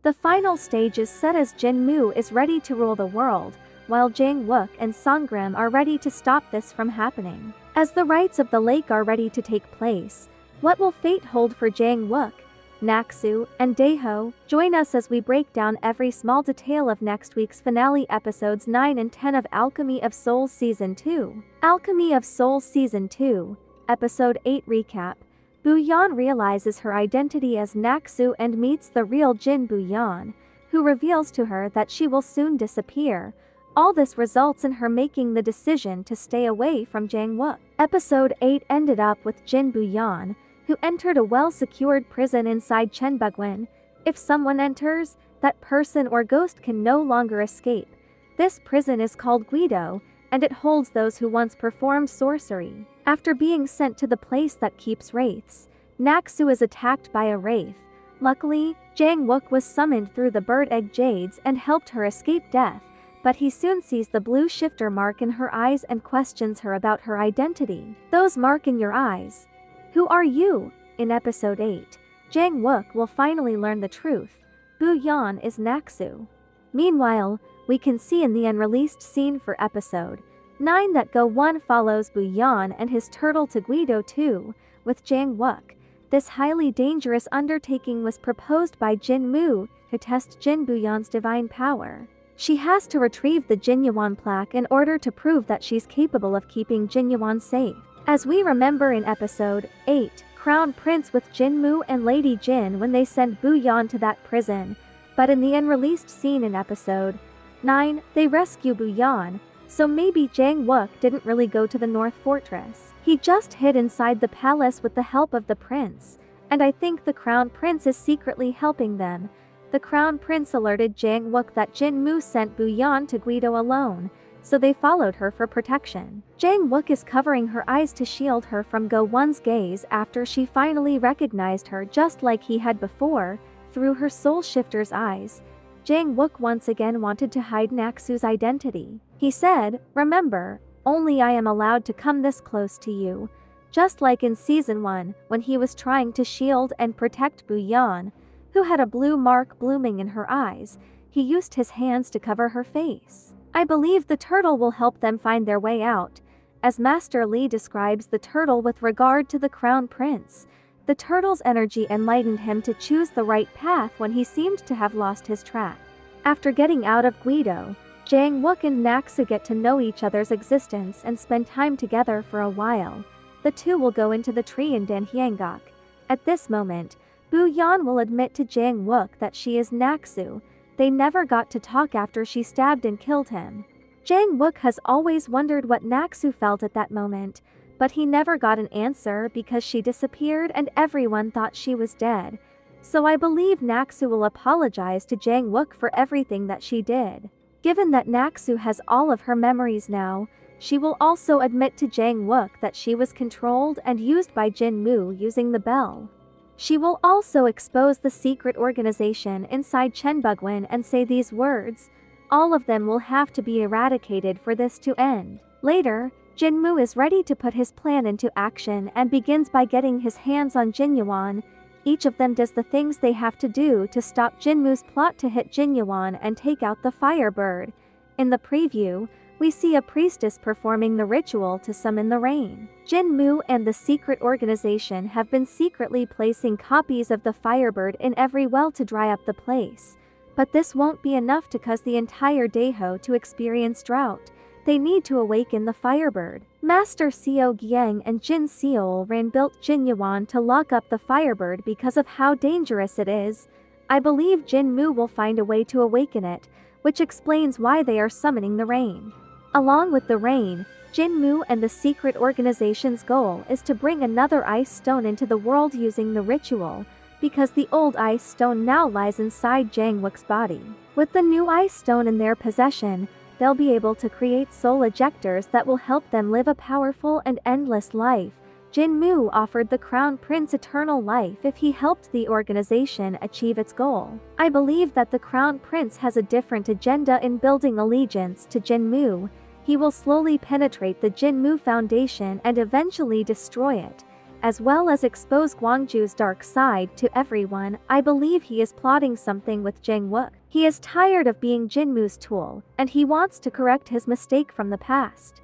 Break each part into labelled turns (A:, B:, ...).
A: The final stage is set as Jinmu is ready to rule the world, while Jang Uk and Songram are ready to stop this from happening. As the rites of the lake are ready to take place, what will fate hold for Jang Uk, Naksu, and Daeho? Join us as we break down every small detail of next week's finale episodes 9 and 10 of Alchemy of Souls Season 2. Alchemy of Souls Season 2, Episode 8 Recap. Booyan realizes her identity as Naksu and meets the real Jin Booyan, who reveals to her that she will soon disappear. All this results in her making the decision to stay away from Jang Uk. Episode 8 ended up with Jin Booyan, who entered a well-secured prison inside Chenbugwin. If someone enters, that person or ghost can no longer escape. This prison is called Guido, and it holds those who once performed sorcery. After being sent to the place that keeps wraiths, Naksu is attacked by a wraith. Luckily, Jang Uk was summoned through the bird egg jades and helped her escape death, but he soon sees the blue shifter mark in her eyes and questions her about her identity. Those mark in your eyes. Who are you? In episode 8, Jang Uk will finally learn the truth. Booyan is Naksu. Meanwhile, we can see in the unreleased scene for episode 9 that Go-1 follows Booyan and his turtle to Guido 2, with Jang Uk. This highly dangerous undertaking was proposed by Jinmu to test Jin Booyan's divine power. She has to retrieve the Jinyuan plaque in order to prove that she's capable of keeping Jinyuan safe. As we remember in episode 8, Crown Prince with Jinmu and Lady Jin when they sent Booyan to that prison, but in the unreleased scene in episode 9, they rescue Booyan, so maybe Jang Uk didn't really go to the North Fortress. He just hid inside the palace with the help of the prince, and I think the Crown Prince is secretly helping them. The Crown Prince alerted Jang Uk that Jinmu sent Booyan to Guido alone, so they followed her for protection. Jang Uk is covering her eyes to shield her from Go-1's gaze after she finally recognized her just like he had before, through her soul shifter's eyes. Jang Uk once again wanted to hide Naksu's identity. He said, "Remember, only I am allowed to come this close to you." Just like in Season 1, when he was trying to shield and protect Booyan, who had a blue mark blooming in her eyes, he used his hands to cover her face. I believe the turtle will help them find their way out. As Master Li describes the turtle with regard to the Crown Prince, the turtle's energy enlightened him to choose the right path when he seemed to have lost his track. After getting out of Guido, Jang Uk and Naksu get to know each other's existence and spend time together for a while. The two will go into the tree in Danhyangak. At this moment, Booyan will admit to Jang Uk that she is Naksu. They never got to talk after she stabbed and killed him. Jang Uk has always wondered what Naksu felt at that moment, but he never got an answer because she disappeared and everyone thought she was dead. So I believe Naksu will apologize to Jang Uk for everything that she did. Given that Naksu has all of her memories now, she will also admit to Jang Uk that she was controlled and used by Jinmu using the bell. She will also expose the secret organization inside Chenbugwin and say these words. All of them will have to be eradicated for this to end. Later, Jinmu is ready to put his plan into action and begins by getting his hands on Jinyuan. Each of them does the things they have to do to stop Jinmu's plot to hit Jinyuan and take out the Firebird. In the preview, we see a priestess performing the ritual to summon the rain. Jinmu and the secret organization have been secretly placing copies of the Firebird in every well to dry up the place. But this won't be enough to cause the entire Daeho to experience drought. They need to awaken the Firebird. Master Seo Gyeng and Jin Seol Rin built Jinyuan to lock up the Firebird because of how dangerous it is. I believe Jinmu will find a way to awaken it, which explains why they are summoning the rain. Along with the rain, Jinmu and the secret organization's goal is to bring another ice stone into the world using the ritual, because the old ice stone now lies inside Jang Uk's body. With the new ice stone in their possession, they'll be able to create soul ejectors that will help them live a powerful and endless life. Jinmu offered the Crown Prince eternal life if he helped the organization achieve its goal. I believe that the Crown Prince has a different agenda in building allegiance to Jinmu. He will slowly penetrate the Jinmu Foundation and eventually destroy it. as well as expose Gwangju's dark side to everyone. I believe he is plotting something with Jang Uk. He is tired of being Jinmu's tool, and he wants to correct his mistake from the past.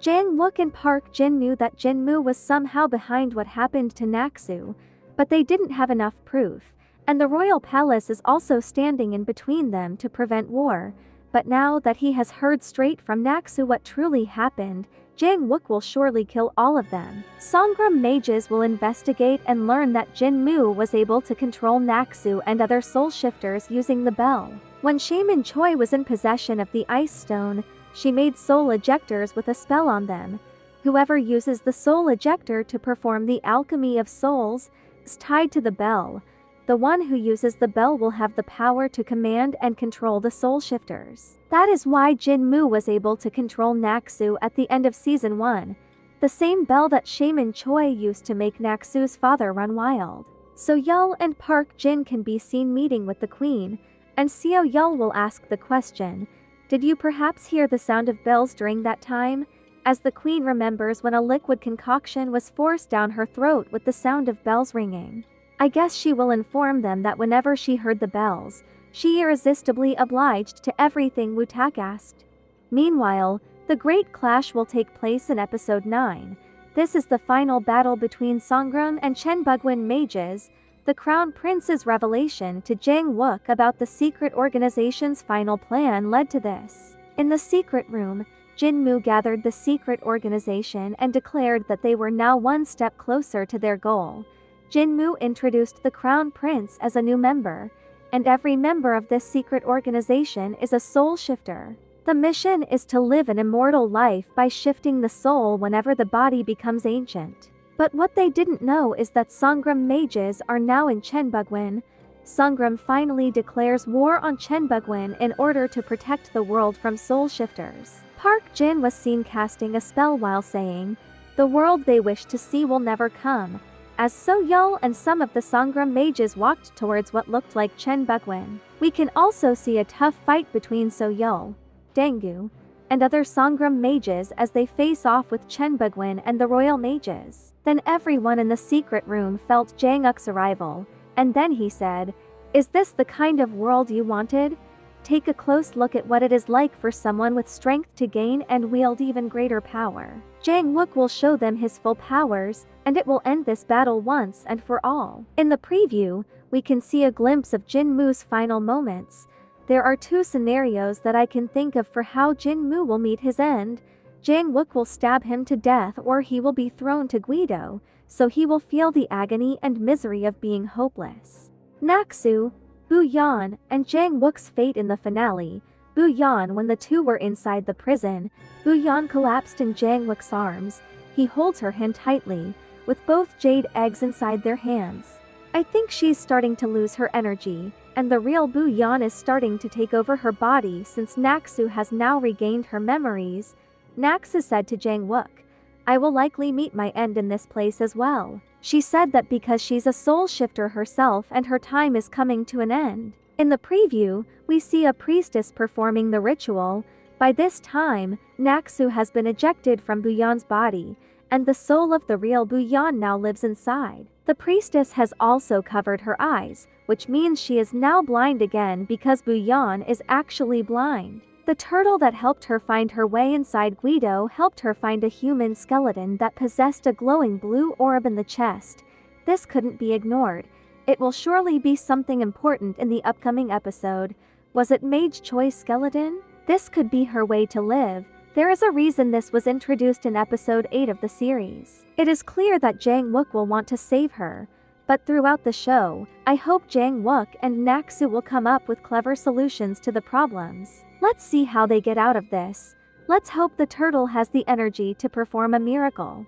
A: Jang Uk and Park Jin knew that Jinmu was somehow behind what happened to Naksu, but they didn't have enough proof, and the royal palace is also standing in between them to prevent war. But now that he has heard straight from Naksu what truly happened, Jang Uk will surely kill all of them. Songram mages will investigate and learn that Jinmu was able to control Naksu and other soul shifters using the bell. When Shaman Choi was in possession of the ice stone, she made soul ejectors with a spell on them. Whoever uses the soul ejector to perform the Alchemy of Souls is tied to the bell. The one who uses the bell will have the power to command and control the soul shifters. That is why Jinmu was able to control Naksu at the end of season 1, the same bell that Shaman Choi used to make Naksu's father run wild. So Yul and Park Jin can be seen meeting with the queen, and Seo Yul will ask the question, "Did you perhaps hear the sound of bells during that time?" As the queen remembers when a liquid concoction was forced down her throat with the sound of bells ringing. I guess she will inform them that whenever she heard the bells, she irresistibly obliged to everything Wu-tak asked. Meanwhile, the great clash will take place in episode 9. This is the final battle between Songram and Chenbugwin mages. The Crown Prince's revelation to Jang Uk about the secret organization's final plan led to this. In the secret room, Jinmu gathered the secret organization and declared that they were now one step closer to their goal. Jinmu introduced the Crown Prince as a new member, and every member of this secret organization is a soul shifter. The mission is to live an immortal life by shifting the soul whenever the body becomes ancient. But what they didn't know is that Songram mages are now in Chenbugwin. Songram finally declares war on Chenbugwin in order to protect the world from soul shifters. Park Jin was seen casting a spell while saying, "The world they wish to see will never come," as So Yul and some of the Songram mages walked towards what looked like Chenbugwin. We can also see a tough fight between So Yul, Dengu, and other Songram mages as they face off with Chenbugwin and the royal mages. Then everyone in the secret room felt Jang Uk's arrival, and then he said, "Is this the kind of world you wanted? Take a close look at what it is like for someone with strength to gain and wield even greater power. Jang Uk will show them his full powers, and it will end this battle once and for all." In the preview, we can see a glimpse of Jinmu's final moments. There are two scenarios that I can think of for how Jinmu will meet his end. Jang Uk will stab him to death, or he will be thrown to Guido, so he will feel the agony and misery of being hopeless. Naksu, Bu Yan, and Jang Wook's fate in the finale. Bu Yan, when the two were inside the prison, Bu Yan collapsed in Jang Wook's arms. He holds her hand tightly, with both jade eggs inside their hands. I think she's starting to lose her energy, and the real Bu Yan is starting to take over her body since Naksu has now regained her memories. Naksu said to Jang Wook, "I will likely meet my end in this place as well." She said that because she's a soul shifter herself and her time is coming to an end. In the preview, we see a priestess performing the ritual. By this time, Naksu has been ejected from Bu Yan's body, and the soul of the real Bu Yan now lives inside. The priestess has also covered her eyes, which means she is now blind again because Bu Yan is actually blind. The turtle that helped her find her way inside Guido helped her find a human skeleton that possessed a glowing blue orb in the chest. This couldn't be ignored. It will surely be something important in the upcoming episode. Was it Mage Choi's skeleton? This could be her way to live. There is a reason this was introduced in episode 8 of the series. It is clear that Jang Wook will want to save her. But throughout the show, I hope Jang Wook and Naksu will come up with clever solutions to the problems. Let's see how they get out of this. Let's hope the turtle has the energy to perform a miracle.